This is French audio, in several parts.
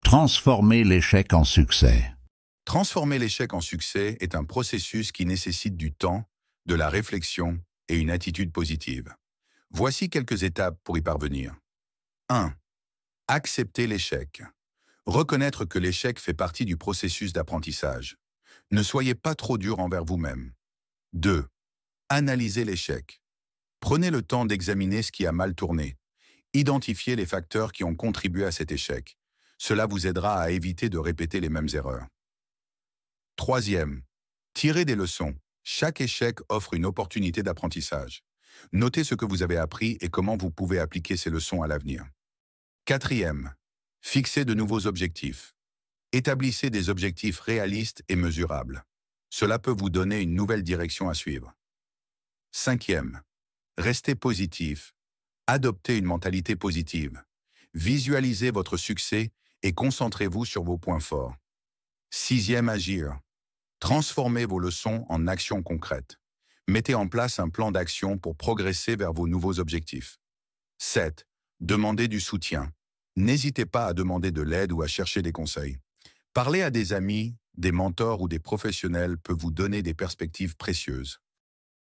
Transformer l'échec en succès. Transformer l'échec en succès est un processus qui nécessite du temps, de la réflexion et une attitude positive. Voici quelques étapes pour y parvenir. 1. Accepter l'échec. Reconnaître que l'échec fait partie du processus d'apprentissage. Ne soyez pas trop dur envers vous-même. 2. Analyser l'échec. Prenez le temps d'examiner ce qui a mal tourné. Identifiez les facteurs qui ont contribué à cet échec. Cela vous aidera à éviter de répéter les mêmes erreurs. 3. Tirez des leçons. Chaque échec offre une opportunité d'apprentissage. Notez ce que vous avez appris et comment vous pouvez appliquer ces leçons à l'avenir. 4. Fixez de nouveaux objectifs. Établissez des objectifs réalistes et mesurables. Cela peut vous donner une nouvelle direction à suivre. 5. Restez positif. Adoptez une mentalité positive. Visualisez votre succès et concentrez-vous sur vos points forts. 6. Agir. Transformez vos leçons en actions concrètes. Mettez en place un plan d'action pour progresser vers vos nouveaux objectifs. 7. Demandez du soutien. N'hésitez pas à demander de l'aide ou à chercher des conseils. Parler à des amis, des mentors ou des professionnels peut vous donner des perspectives précieuses.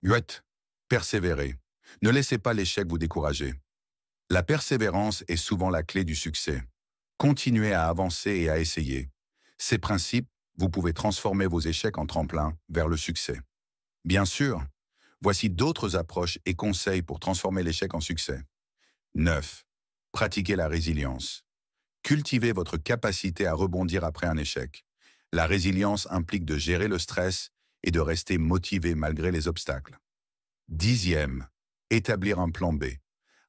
8. Persévérez. Ne laissez pas l'échec vous décourager. La persévérance est souvent la clé du succès. Continuez à avancer et à essayer. Ces principes, vous pouvez transformer vos échecs en tremplin vers le succès. Bien sûr, voici d'autres approches et conseils pour transformer l'échec en succès. 9. Pratiquez la résilience. Cultivez votre capacité à rebondir après un échec. La résilience implique de gérer le stress et de rester motivé malgré les obstacles. 10. Établir un plan B.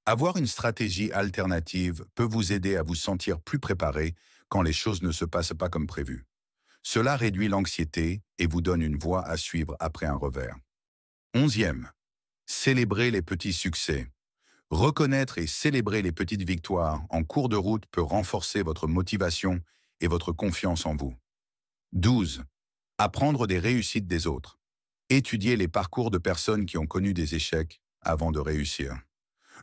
Avoir une stratégie alternative peut vous aider à vous sentir plus préparé quand les choses ne se passent pas comme prévu. Cela réduit l'anxiété et vous donne une voie à suivre après un revers. 11. Célébrez les petits succès. Reconnaître et célébrer les petites victoires en cours de route peut renforcer votre motivation et votre confiance en vous. 12. Apprendre des réussites des autres. Étudiez les parcours de personnes qui ont connu des échecs avant de réussir.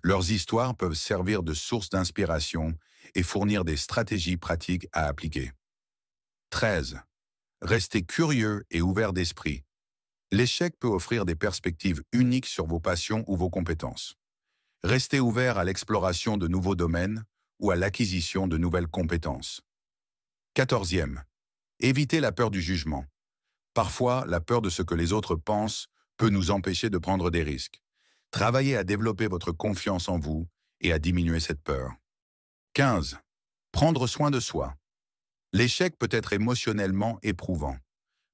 Leurs histoires peuvent servir de source d'inspiration et fournir des stratégies pratiques à appliquer. 13. Restez curieux et ouvert d'esprit. L'échec peut offrir des perspectives uniques sur vos passions ou vos compétences. Restez ouvert à l'exploration de nouveaux domaines ou à l'acquisition de nouvelles compétences. 14. Évitez la peur du jugement. Parfois, la peur de ce que les autres pensent peut nous empêcher de prendre des risques. Travaillez à développer votre confiance en vous et à diminuer cette peur. 15. Prendre soin de soi. L'échec peut être émotionnellement éprouvant.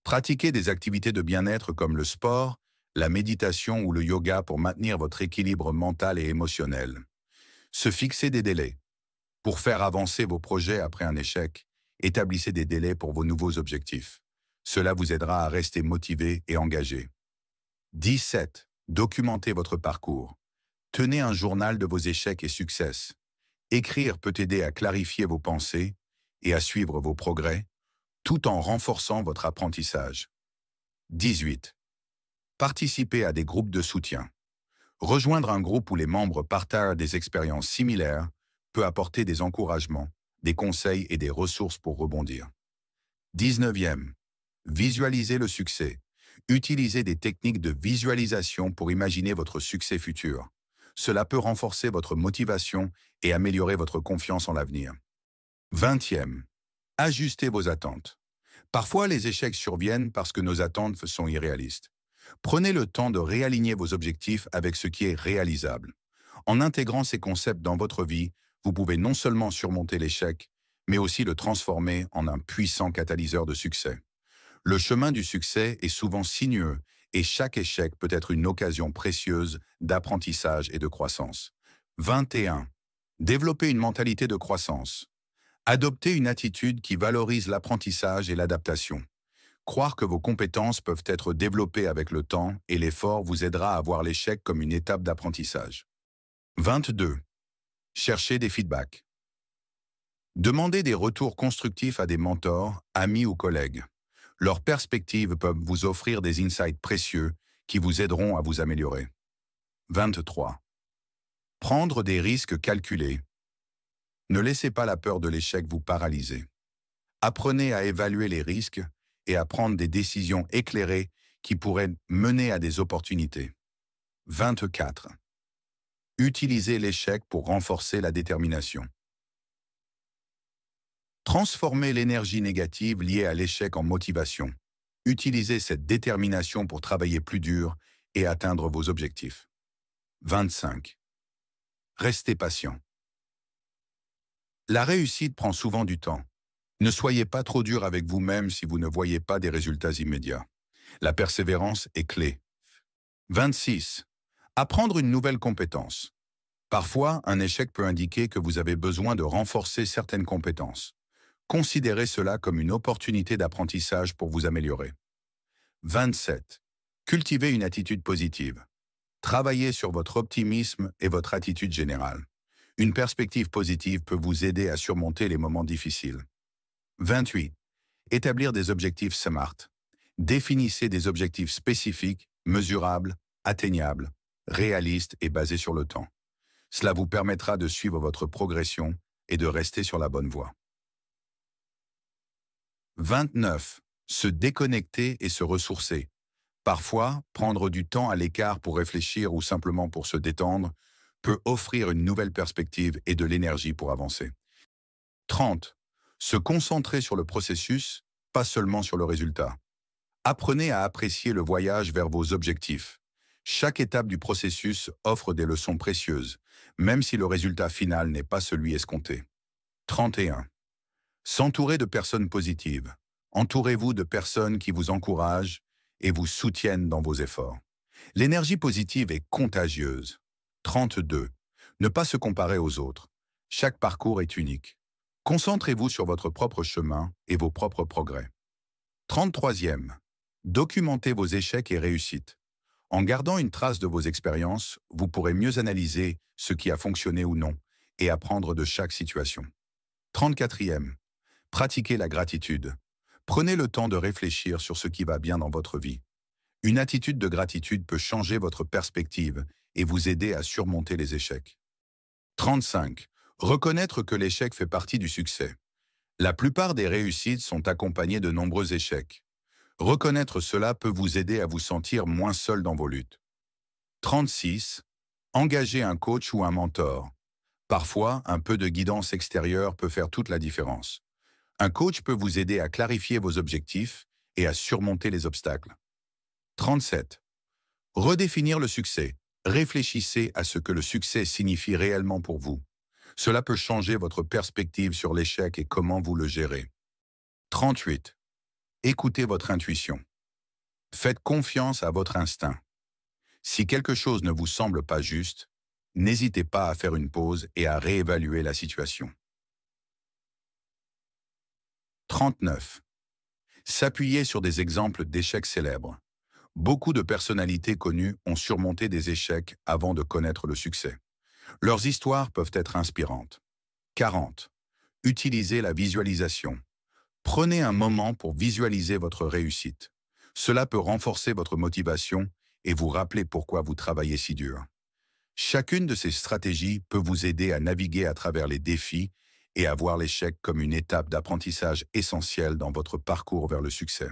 Pratiquez des activités de bien-être comme le sport, la méditation ou le yoga pour maintenir votre équilibre mental et émotionnel. Se fixer des délais. Pour faire avancer vos projets après un échec, établissez des délais pour vos nouveaux objectifs. Cela vous aidera à rester motivé et engagé. 17. Documentez votre parcours. Tenez un journal de vos échecs et succès. Écrire peut aider à clarifier vos pensées et à suivre vos progrès, tout en renforçant votre apprentissage. 18. Participez à des groupes de soutien. Rejoindre un groupe où les membres partagent des expériences similaires peut apporter des encouragements, des conseils et des ressources pour rebondir. 19. Visualisez le succès. Utilisez des techniques de visualisation pour imaginer votre succès futur. Cela peut renforcer votre motivation et améliorer votre confiance en l'avenir. 20. Ajustez vos attentes. Parfois, les échecs surviennent parce que nos attentes sont irréalistes. Prenez le temps de réaligner vos objectifs avec ce qui est réalisable. En intégrant ces concepts dans votre vie, vous pouvez non seulement surmonter l'échec, mais aussi le transformer en un puissant catalyseur de succès. Le chemin du succès est souvent sinueux et chaque échec peut être une occasion précieuse d'apprentissage et de croissance. 21. Développer une mentalité de croissance. Adoptez une attitude qui valorise l'apprentissage et l'adaptation. Croire que vos compétences peuvent être développées avec le temps et l'effort vous aidera à voir l'échec comme une étape d'apprentissage. 22. Cherchez des feedbacks. Demandez des retours constructifs à des mentors, amis ou collègues. Leurs perspectives peuvent vous offrir des insights précieux qui vous aideront à vous améliorer. 23. Prendre des risques calculés. Ne laissez pas la peur de l'échec vous paralyser. Apprenez à évaluer les risques et à prendre des décisions éclairées qui pourraient mener à des opportunités. 24. Utilisez l'échec pour renforcer la détermination. Transformez l'énergie négative liée à l'échec en motivation. Utilisez cette détermination pour travailler plus dur et atteindre vos objectifs. 25. Restez patient. La réussite prend souvent du temps. Ne soyez pas trop dur avec vous-même si vous ne voyez pas des résultats immédiats. La persévérance est clé. 26. Apprendre une nouvelle compétence. Parfois, un échec peut indiquer que vous avez besoin de renforcer certaines compétences. Considérez cela comme une opportunité d'apprentissage pour vous améliorer. 27. Cultivez une attitude positive. Travaillez sur votre optimisme et votre attitude générale. Une perspective positive peut vous aider à surmonter les moments difficiles. 28. Établir des objectifs SMART. Définissez des objectifs spécifiques, mesurables, atteignables, réalistes et basés sur le temps. Cela vous permettra de suivre votre progression et de rester sur la bonne voie. 29. Se déconnecter et se ressourcer. Parfois, prendre du temps à l'écart pour réfléchir ou simplement pour se détendre peut offrir une nouvelle perspective et de l'énergie pour avancer. 30. Se concentrer sur le processus, pas seulement sur le résultat. Apprenez à apprécier le voyage vers vos objectifs. Chaque étape du processus offre des leçons précieuses, même si le résultat final n'est pas celui escompté. 31. S'entourer de personnes positives. Entourez-vous de personnes qui vous encouragent et vous soutiennent dans vos efforts. L'énergie positive est contagieuse. 32. Ne pas se comparer aux autres. Chaque parcours est unique. Concentrez-vous sur votre propre chemin et vos propres progrès. 33e. Documentez vos échecs et réussites. En gardant une trace de vos expériences, vous pourrez mieux analyser ce qui a fonctionné ou non et apprendre de chaque situation. 34e. Pratiquez la gratitude. Prenez le temps de réfléchir sur ce qui va bien dans votre vie. Une attitude de gratitude peut changer votre perspective et vous aider à surmonter les échecs. 35. Reconnaître que l'échec fait partie du succès. La plupart des réussites sont accompagnées de nombreux échecs. Reconnaître cela peut vous aider à vous sentir moins seul dans vos luttes. 36. Engagez un coach ou un mentor. Parfois, un peu de guidance extérieure peut faire toute la différence. Un coach peut vous aider à clarifier vos objectifs et à surmonter les obstacles. 37. Redéfinir le succès. Réfléchissez à ce que le succès signifie réellement pour vous. Cela peut changer votre perspective sur l'échec et comment vous le gérez. 38. Écoutez votre intuition. Faites confiance à votre instinct. Si quelque chose ne vous semble pas juste, n'hésitez pas à faire une pause et à réévaluer la situation. 39. S'appuyer sur des exemples d'échecs célèbres. Beaucoup de personnalités connues ont surmonté des échecs avant de connaître le succès. Leurs histoires peuvent être inspirantes. 40. Utilisez la visualisation. Prenez un moment pour visualiser votre réussite. Cela peut renforcer votre motivation et vous rappeler pourquoi vous travaillez si dur. Chacune de ces stratégies peut vous aider à naviguer à travers les défis et à voir l'échec comme une étape d'apprentissage essentielle dans votre parcours vers le succès.